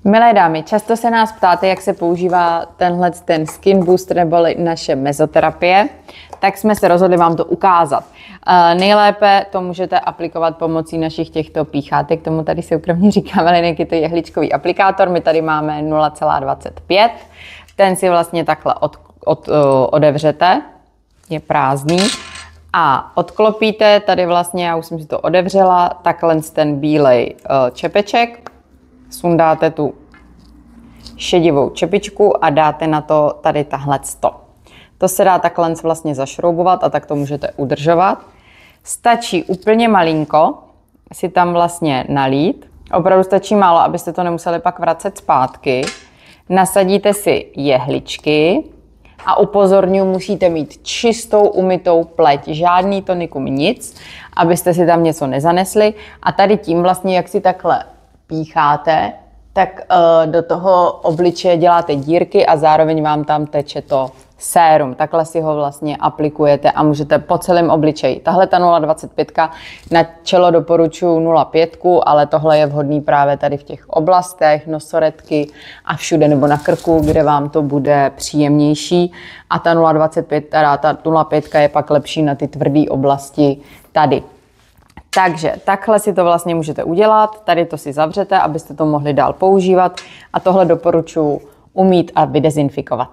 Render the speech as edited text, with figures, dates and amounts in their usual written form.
Milé dámy, často se nás ptáte, jak se používá ten Skin Booster nebo naše mezoterapie, tak jsme se rozhodli vám to ukázat. Nejlépe to můžete aplikovat pomocí našich těchto píchátek, tomu tady se ukrovně říkáme linek, je to jehličkový aplikátor, my tady máme 0,25, ten si vlastně takhle odevřete, je prázdný a odklopíte, tady vlastně, já už jsem si to odevřela, takhle ten bílej čepeček, sundáte tu šedivou čepičku a dáte na to tady tahleto. To se dá takhle vlastně zašroubovat a tak to můžete udržovat. Stačí úplně malinko si tam vlastně nalít. Opravdu stačí málo, abyste to nemuseli pak vracet zpátky. Nasadíte si jehličky a upozorňuji, musíte mít čistou umytou pleť, žádný tonikum, nic, abyste si tam něco nezanesli. A tady tím vlastně, jak si takhle pícháte, tak do toho obličeje děláte dírky a zároveň vám tam teče to sérum. Takhle si ho vlastně aplikujete a můžete po celém obličeji. Tahle ta 0,25 na čelo doporučuji 0,5, ale tohle je vhodný právě tady v těch oblastech, nosoretky a všude nebo na krku, kde vám to bude příjemnější. A ta 0,25, teda ta 0,5 je pak lepší na ty tvrdé oblasti tady. Takže takhle si to vlastně můžete udělat, tady to si zavřete, abyste to mohli dál používat a tohle doporučuji umýt a vydezinfikovat.